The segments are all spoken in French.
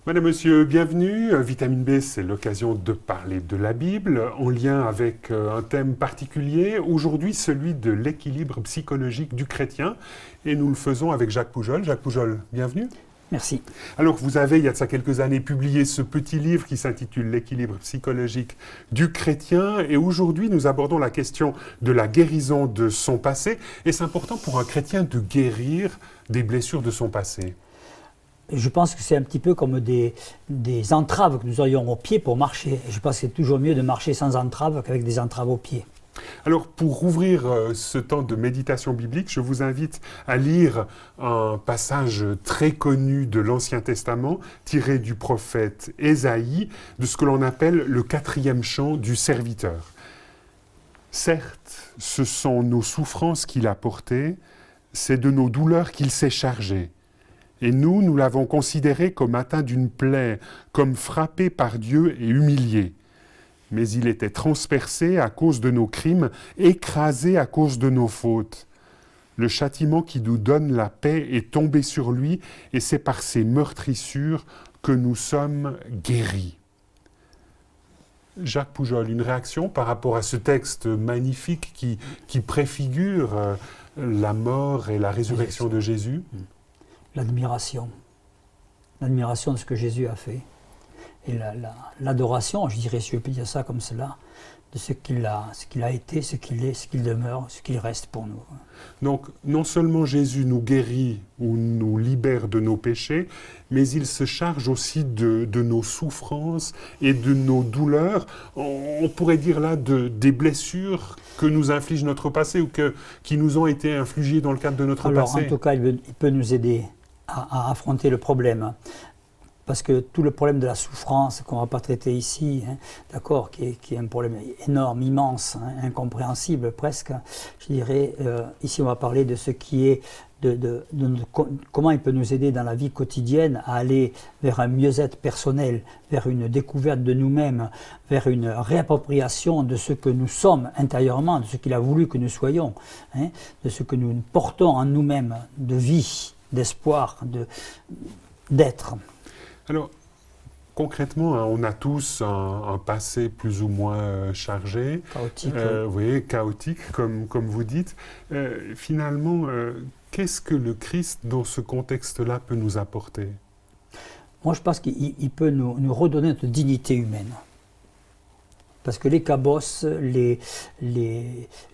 Madame, Monsieur, bienvenue. Vitamine B, c'est l'occasion de parler de la Bible en lien avec un thème particulier. Aujourd'hui, celui de l'équilibre psychologique du chrétien. Et nous le faisons avec Jacques Poujol. Jacques Poujol, bienvenue. Merci. Alors, vous avez, il y a de ça quelques années, publié ce petit livre qui s'intitule L'équilibre psychologique du chrétien. Et aujourd'hui, nous abordons la question de la guérison de son passé. Et c'est important pour un chrétien de guérir des blessures de son passé. Je pense que c'est un petit peu comme des entraves que nous aurions aux pieds pour marcher. Et je pense que c'est toujours mieux de marcher sans entraves qu'avec des entraves aux pieds. Alors, pour ouvrir ce temps de méditation biblique, je vous invite à lire un passage très connu de l'Ancien Testament, tiré du prophète Ésaïe, de ce que l'on appelle le 4e chant du serviteur. Certes, ce sont nos souffrances qu'il a portées, c'est de nos douleurs qu'il s'est chargé. Et nous l'avons considéré comme atteint d'une plaie, comme frappé par Dieu et humilié. Mais il était transpercé à cause de nos crimes, écrasé à cause de nos fautes. Le châtiment qui nous donne la paix est tombé sur lui, et c'est par ses meurtrissures que nous sommes guéris. Jacques Poujol, une réaction par rapport à ce texte magnifique qui préfigure la mort et la résurrection de Jésus ? L'admiration de ce que Jésus a fait. Et l'adoration, je dirais, si je peux dire ça comme cela, de ce qu'il a été, ce qu'il est, ce qu'il demeure, ce qu'il reste pour nous. Donc, non seulement Jésus nous guérit ou nous libère de nos péchés, mais il se charge aussi de nos souffrances et de nos douleurs. On pourrait dire là des blessures que nous inflige notre passé ou qui nous ont été infligées dans le cadre de notre passé. En tout cas, il peut nous aider à affronter le problème. Parce que tout le problème de la souffrance qu'on ne va pas traiter ici, d'accord, qui est un problème énorme, immense, incompréhensible presque, je dirais, ici on va parler de ce qui est, comment il peut nous aider dans la vie quotidienne à aller vers un mieux-être personnel, vers une découverte de nous-mêmes, vers une réappropriation de ce que nous sommes intérieurement, de ce qu'il a voulu que nous soyons, de ce que nous portons en nous-mêmes, de vie, d'espoir, d'être. Alors, concrètement, on a tous un passé plus ou moins chargé. Chaotique. Oui, chaotique, comme vous dites. Finalement, qu'est-ce que le Christ, dans ce contexte-là, peut nous apporter ? Moi, je pense qu'il peut nous redonner notre dignité humaine. Parce que les cabosses, les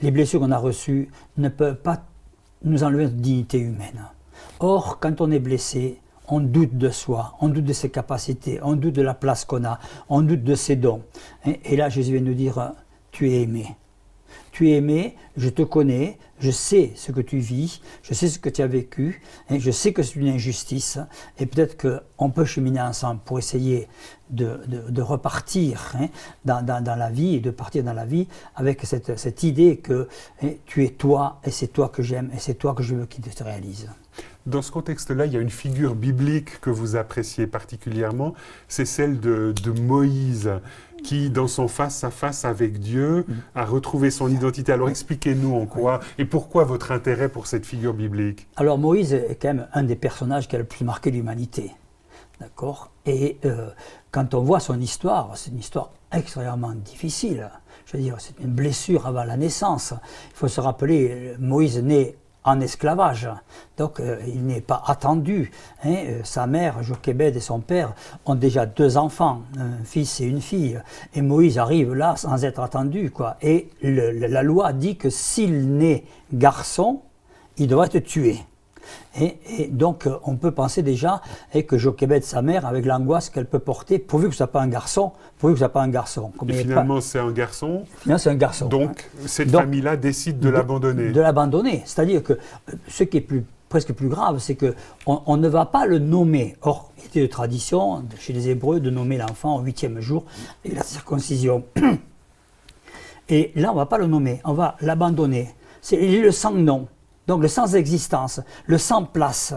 blessures qu'on a reçues ne peuvent pas nous enlever notre dignité humaine. Or, quand on est blessé, on doute de soi, on doute de ses capacités, on doute de la place qu'on a, on doute de ses dons. Et là, Jésus vient nous dire, tu es aimé. Tu es aimé, je te connais, je sais ce que tu vis, je sais ce que tu as vécu, je sais que c'est une injustice, et peut-être qu'on peut cheminer ensemble pour essayer de repartir dans la vie, et de partir dans la vie avec cette idée que tu es toi, et c'est toi que j'aime, et c'est toi que je veux qu'il te réalise. Dans ce contexte-là, il y a une figure biblique que vous appréciez particulièrement, c'est celle de Moïse, qui, dans son face-à-face avec Dieu, a retrouvé son identité. Alors expliquez-nous en quoi et pourquoi votre intérêt pour cette figure biblique. Alors Moïse est quand même un des personnages qui a le plus marqué l'humanité. D'accord ? Et quand on voit son histoire, c'est une histoire extrêmement difficile. Je veux dire, c'est une blessure avant la naissance. Il faut se rappeler, Moïse naît en esclavage, donc il n'est pas attendu. Sa mère, Jochébed, et son père ont déjà 2 enfants, un fils et une fille. Et Moïse arrive là sans être attendu, quoi. Et la loi dit que s'il naît garçon, il doit être tué. Et donc on peut penser déjà que Jochébed, sa mère, avec l'angoisse qu'elle peut porter, pourvu que ce soit pas un garçon, Et finalement c'est un garçon. Finalement c'est un garçon. Donc cette famille-là décide de l'abandonner. De l'abandonner. C'est-à-dire que ce qui est presque plus grave, c'est qu'on ne va pas le nommer. Or, il était de tradition chez les Hébreux de nommer l'enfant au 8e jour et la circoncision. Et là on ne va pas le nommer, on va l'abandonner. Il est le sans-nom. Donc le sans-existence, le sans-place.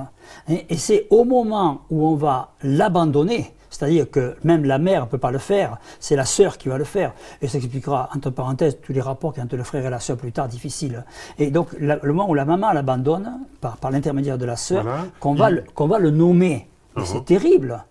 Et c'est au moment où on va l'abandonner, c'est-à-dire que même la mère ne peut pas le faire, c'est la sœur qui va le faire. Et ça expliquera, entre parenthèses, tous les rapports entre le frère et la sœur plus tard difficiles. Et donc le moment où la maman l'abandonne, par l'intermédiaire de la sœur, qu'on va le nommer. Et c'est terrible.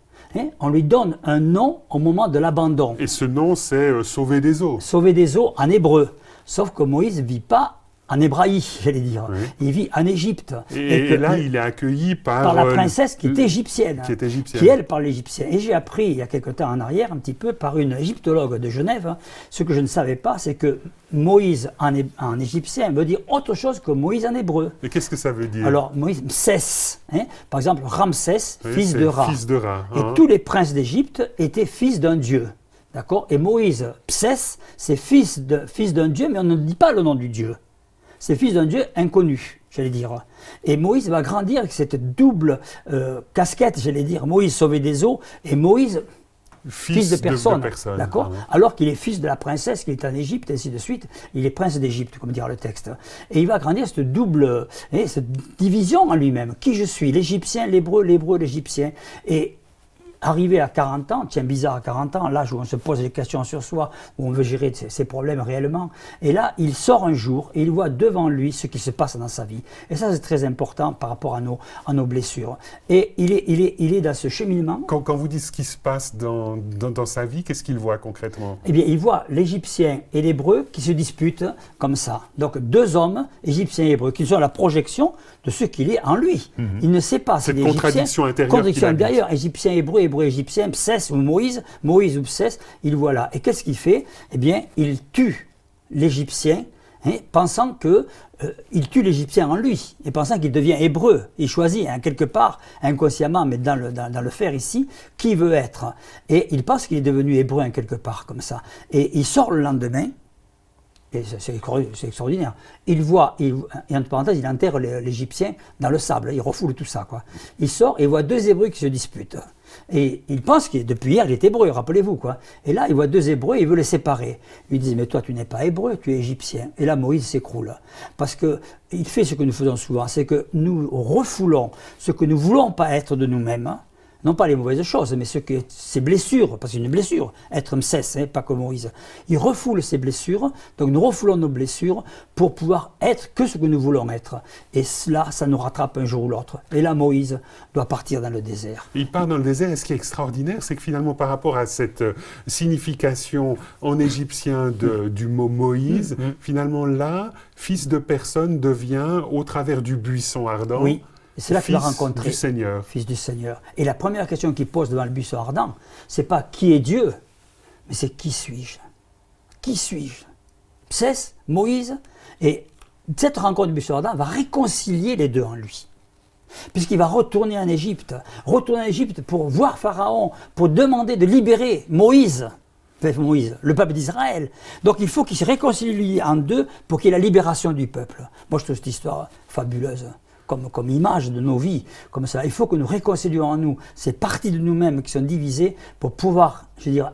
on lui donne un nom au moment de l'abandon. Et ce nom, c'est sauver des eaux. Sauver des eaux en hébreu. Sauf que Moïse ne vit pas en Hébraïe, j'allais dire. Oui. Il vit en Égypte. Et là, il est accueilli par la princesse qui est égyptienne. Qui, elle, parle l'égyptien. Et j'ai appris, il y a quelque temps en arrière, un petit peu, par une égyptologue de Genève, ce que je ne savais pas, c'est que Moïse en égyptien veut dire autre chose que Moïse en hébreu. Et qu'est-ce que ça veut dire? Alors, Moïse, Msès, par exemple, Ramsès, fils de Ra. Fils de Ra. Et tous les princes d'Égypte étaient fils d'un dieu. D'accord? Et Moïse, Psès, c'est fils d'un dieu, mais on ne dit pas le nom du dieu. C'est fils d'un dieu inconnu, j'allais dire. Et Moïse va grandir avec cette double casquette, j'allais dire. Moïse sauvé des eaux et Moïse fils de personne. D'accord? Alors qu'il est fils de la princesse qui est en Égypte, et ainsi de suite. Il est prince d'Égypte, comme dira le texte. Et il va grandir cette double, cette division en lui-même. Qui je suis? L'Égyptien, l'Hébreu, l'Égyptien. Et arrivé à 40 ans, tiens bizarre à 40 ans, l'âge où on se pose des questions sur soi, où on veut gérer ses problèmes réellement, et là il sort un jour et il voit devant lui ce qui se passe dans sa vie. Et ça c'est très important par rapport à nos blessures. Et il est dans ce cheminement. Quand vous dites ce qui se passe dans sa vie, qu'est-ce qu'il voit concrètement? Eh bien il voit l'Égyptien et l'Hébreu qui se disputent comme ça. Donc deux hommes, Égyptiens et Hébreux, qui sont la projection de ce qu'il est en lui. Il ne sait pas si cette contradiction intérieure. Contradiction intérieure, Égyptien, Hébreu, Égyptien, Psès ou Moïse ou Psès, il voit là. Et qu'est-ce qu'il fait? Eh bien, il tue l'Égyptien, pensant que il tue l'Égyptien en lui, et pensant qu'il devient hébreu. Il choisit, quelque part, inconsciemment, mais dans le faire ici, qui il veut être. Et il pense qu'il est devenu hébreu, quelque part, comme ça. Et il sort le lendemain, et c'est extraordinaire. Il voit, et entre parenthèses, il enterre l'Égyptien dans le sable, il refoule tout ça, quoi. Il sort et il voit deux Hébreux qui se disputent. Et il pense que depuis hier, il est hébreu, rappelez-vous, quoi. Et là, il voit deux Hébreux, il veut les séparer. Il dit, mais toi, tu n'es pas hébreu, tu es égyptien. Et là, Moïse s'écroule. Parce qu'il fait ce que nous faisons souvent, c'est que nous refoulons ce que nous ne voulons pas être de nous-mêmes, non pas les mauvaises choses, mais ces blessures, parce que c'est une blessure, être Msès, pas comme Moïse. Il refoule ses blessures, donc nous refoulons nos blessures pour pouvoir être que ce que nous voulons être. Et cela, ça nous rattrape un jour ou l'autre. Et là, Moïse doit partir dans le désert. Il part dans le désert, et ce qui est extraordinaire, c'est que finalement, par rapport à cette signification en égyptien du mot Moïse, finalement là, fils de personne devient, au travers du buisson ardent, oui. Et c'est là qu'il a rencontré du Seigneur. Fils du Seigneur. Et la première question qu'il pose devant le buisson ardent, c'est pas qui est Dieu, mais c'est qui suis-je? Qui suis-je? Psès, Moïse, et cette rencontre du buisson ardent va réconcilier les deux en lui. Puisqu'il va retourner en Égypte pour voir Pharaon, pour demander de libérer Moïse, le peuple d'Israël. Donc il faut qu'il se réconcilie en deux pour qu'il y ait la libération du peuple. Moi je trouve cette histoire fabuleuse. Comme image de nos vies, comme ça. Il faut que nous réconcilions en nous ces parties de nous-mêmes qui sont divisées pour pouvoir,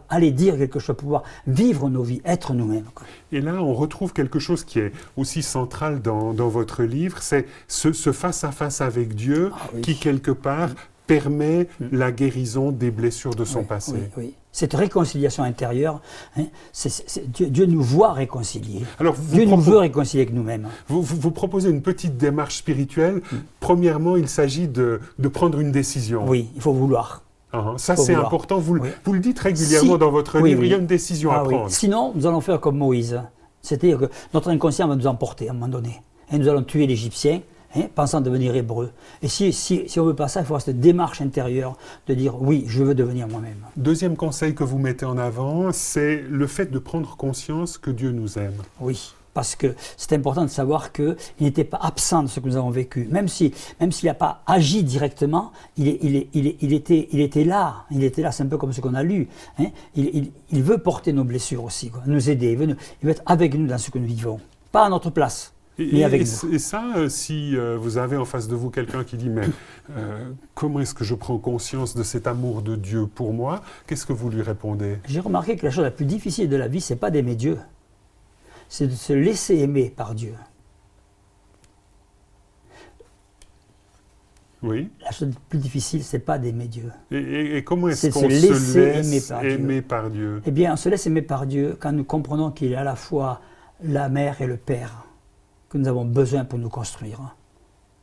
aller dire quelque chose, pouvoir vivre nos vies, être nous-mêmes. Et là, on retrouve quelque chose qui est aussi central dans votre livre, c'est ce face-à-face avec Dieu qui, quelque part, permet la guérison des blessures de son passé. Oui. Cette réconciliation intérieure, Dieu nous voit réconcilier. Alors, Dieu nous veut réconcilier avec nous-mêmes. Vous proposez une petite démarche spirituelle. Premièrement, il s'agit de prendre une décision. Oui, il faut vouloir. Ça, c'est important. Vous le dites régulièrement dans votre livre, il y a une décision à prendre. Sinon, nous allons faire comme Moïse. C'est-à-dire que notre inconscient va nous emporter à un moment donné. Et nous allons tuer l'Égyptien. Pensant devenir hébreu. Et si on ne veut pas ça, il faut avoir cette démarche intérieure de dire oui, je veux devenir moi-même. Deuxième conseil que vous mettez en avant, c'est le fait de prendre conscience que Dieu nous aime. Oui, parce que c'est important de savoir qu'il n'était pas absent de ce que nous avons vécu. Même s'il n'a pas agi directement, il était là. Il était là, c'est un peu comme ce qu'on a lu. Il veut porter nos blessures aussi, nous aider. Il veut être avec nous dans ce que nous vivons. Pas à notre place. Et ça, si vous avez en face de vous quelqu'un qui dit « mais comment est-ce que je prends conscience de cet amour de Dieu pour moi ?» Qu'est-ce que vous lui répondez? J'ai remarqué que la chose la plus difficile de la vie, ce n'est pas d'aimer Dieu, c'est de se laisser aimer par Dieu. Oui. La chose la plus difficile, ce n'est pas d'aimer Dieu. Et comment est-ce qu'on se laisse aimer par Dieu? Eh bien, on se laisse aimer par Dieu quand nous comprenons qu'il est à la fois la mère et le père que nous avons besoin pour nous construire.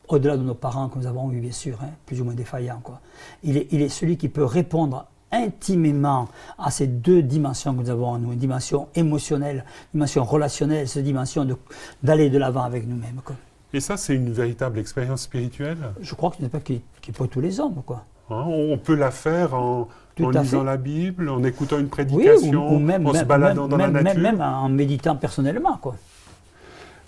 au-delà de nos parents que nous avons eus, bien sûr, hein, plus ou moins défaillants, quoi. Il est celui qui peut répondre intimement à ces deux dimensions que nous avons en nous, une dimension émotionnelle, une dimension relationnelle, cette dimension d'aller de l'avant avec nous-mêmes, quoi. Et ça, c'est une véritable expérience spirituelle? Je crois que ce n'est pas qui pour tous les hommes, quoi. Hein, on peut la faire en lisant la Bible, en écoutant une Oui, prédication, ou même, en se baladant dans la nature. Même en méditant personnellement, quoi.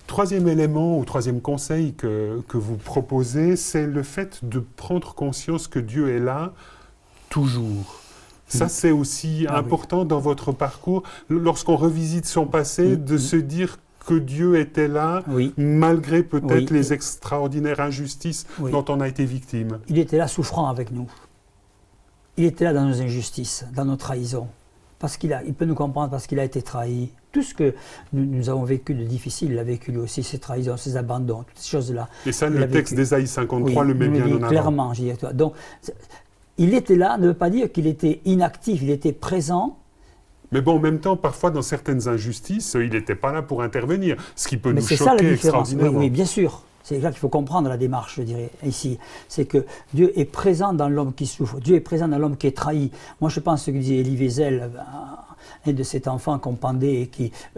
Troisième élément ou troisième conseil que vous proposez, c'est le fait de prendre conscience que Dieu est là toujours. Ça, c'est aussi important dans votre parcours, lorsqu'on revisite son passé, de se dire que Dieu était là, malgré peut-être les extraordinaires injustices dont on a été victime. Il était là souffrant avec nous. Il était là dans nos injustices, dans nos trahisons. Parce il peut nous comprendre parce qu'il a été trahi. Tout ce que nous avons vécu de difficile, il a vécu lui aussi, ses trahisons, ses abandons, toutes ces choses-là. Et ça, le texte d'Ésaïe 53 le met bien en avant. Clairement, donc, il était là, ne veut pas dire qu'il était inactif, il était présent. Mais bon, en même temps, parfois, dans certaines injustices, il n'était pas là pour intervenir, ce qui peut nous choquer ça, la différence. extraordinairement. Oui, bien sûr. C'est là qu'il faut comprendre la démarche, je dirais, ici. C'est que Dieu est présent dans l'homme qui souffre. Dieu est présent dans l'homme qui est trahi. Moi, je pense ce que disait Elie Wiesel, un de cet enfant qu'on pendait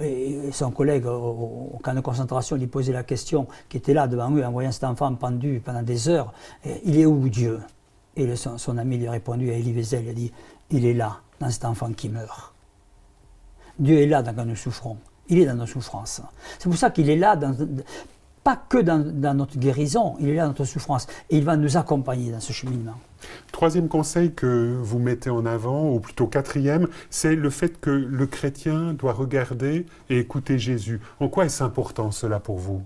et son collègue, au camp de concentration, lui posait la question, qui était là devant eux, en voyant cet enfant pendu pendant des heures. Il est où, Dieu? Et son ami lui a répondu à Elie Wiesel, il a dit, il est là, dans cet enfant qui meurt. Dieu est là quand nous souffrons. Il est dans nos souffrances. C'est pour ça qu'il est là, pas que dans notre guérison, il est là dans notre souffrance. Et il va nous accompagner dans ce cheminement. Troisième conseil que vous mettez en avant, ou plutôt quatrième, c'est le fait que le chrétien doit regarder et écouter Jésus. En quoi est-ce important cela pour vous?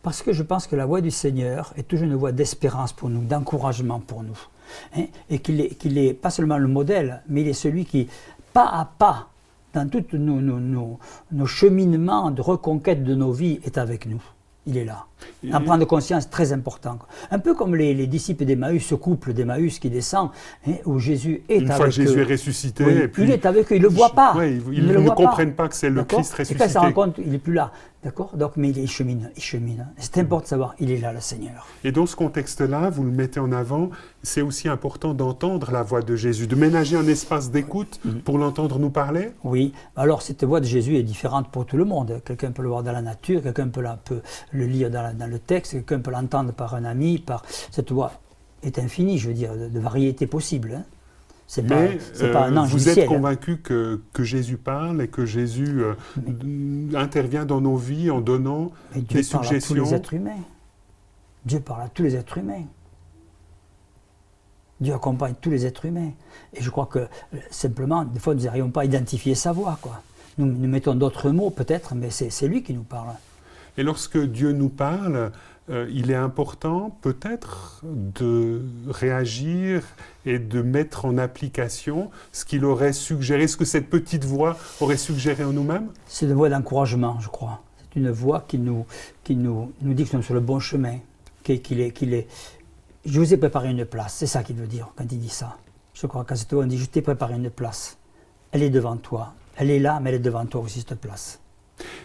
Parce que je pense que la voix du Seigneur est toujours une voix d'espérance pour nous, d'encouragement pour nous. Hein, et qu'il est pas seulement le modèle, mais il est celui qui, pas à pas, dans tous nos cheminements de reconquête de nos vies, est avec nous. Il est là. En prendre conscience, très important. Un peu comme les disciples d'Emmaüs, ce couple d'Emmaüs qui descend, hein, où Jésus est avec eux. Une fois que Jésus est ressuscité, et puis, il est avec eux, ils ne le voient pas. Ils ne comprennent pas que c'est le Christ ressuscité. Et quand ils se rendent compte, il n'est plus là. D'accord? Donc, mais il chemine. C'est important de savoir, il est là, le Seigneur. Et dans ce contexte-là, vous le mettez en avant, c'est aussi important d'entendre la voix de Jésus, de ménager un espace d'écoute pour l'entendre nous parler? Oui. Alors, cette voix de Jésus est différente pour tout le monde. Quelqu'un peut le voir dans la nature, quelqu'un peut le lire dans le texte, quelqu'un peut l'entendre par un ami. Cette voix est infinie, je veux dire, de variété possible. Hein. C'est pas un ange du ciel. Vous êtes convaincu que Jésus parle et que Jésus intervient dans nos vies en donnant des suggestions? Dieu parle à tous les êtres humains. Dieu parle à tous les êtres humains. Dieu accompagne tous les êtres humains. Et je crois que, simplement, des fois, nous n'arrivons pas à identifier sa voix, quoi. Nous mettons d'autres mots, peut-être, mais c'est lui qui nous parle. Et lorsque Dieu nous parle, il est important peut-être de réagir et de mettre en application ce qu'il aurait suggéré, ce que cette petite voix aurait suggéré en nous-mêmes? C'est une voix d'encouragement, je crois. C'est une voix qui nous dit que nous sommes sur le bon chemin, qu'il est. Je vous ai préparé une place, c'est ça qu'il veut dire quand il dit ça. Je crois qu'à cette voix, on dit, je t'ai préparé une place. Elle est devant toi. Elle est là, mais elle est devant toi aussi, cette place.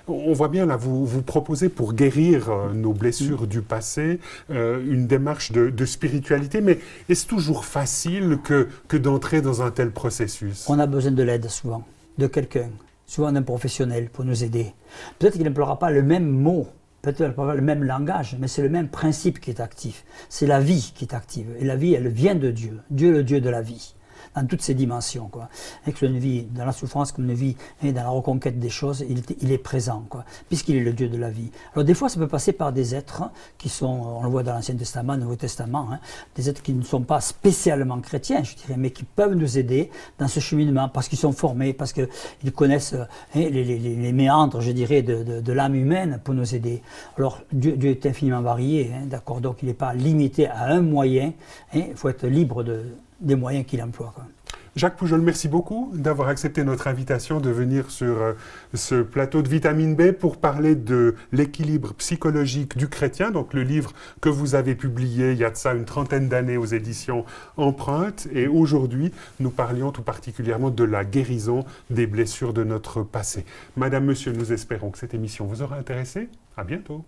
On voit bien, là, vous proposez pour guérir nos blessures du passé une démarche de spiritualité, mais est-ce toujours facile que d'entrer dans un tel processus? On a besoin de l'aide souvent, de quelqu'un, souvent d'un professionnel pour nous aider. Peut-être qu'il n'emploiera pas le même mot, peut-être qu'il n'emploiera pas le même langage, mais c'est le même principe qui est actif. C'est la vie qui est active. Et la vie, elle vient de Dieu. Dieu, le Dieu de la vie. Dans toutes ses dimensions, quoi. Et que une vie dans la souffrance comme une vie dans la reconquête des choses, il est présent, quoi, puisqu'il est le Dieu de la vie. Alors des fois, ça peut passer par des êtres qui sont, on le voit dans l'Ancien Testament, le Nouveau Testament, hein, des êtres qui ne sont pas spécialement chrétiens, je dirais, mais qui peuvent nous aider dans ce cheminement, parce qu'ils sont formés, parce qu'ils connaissent les méandres, je dirais, de l'âme humaine pour nous aider. Alors Dieu est infiniment varié, hein, d'accord, donc il n'est pas limité à un moyen, hein, il faut être libre des moyens qu'il emploie, quoi. Jacques Poujol, merci beaucoup d'avoir accepté notre invitation de venir sur ce plateau de Vitamine B pour parler de l'équilibre psychologique du chrétien, donc le livre que vous avez publié il y a de ça une trentaine d'années aux éditions Empreinte. Et aujourd'hui, nous parlions tout particulièrement de la guérison des blessures de notre passé. Madame, Monsieur, nous espérons que cette émission vous aura intéressé. À bientôt.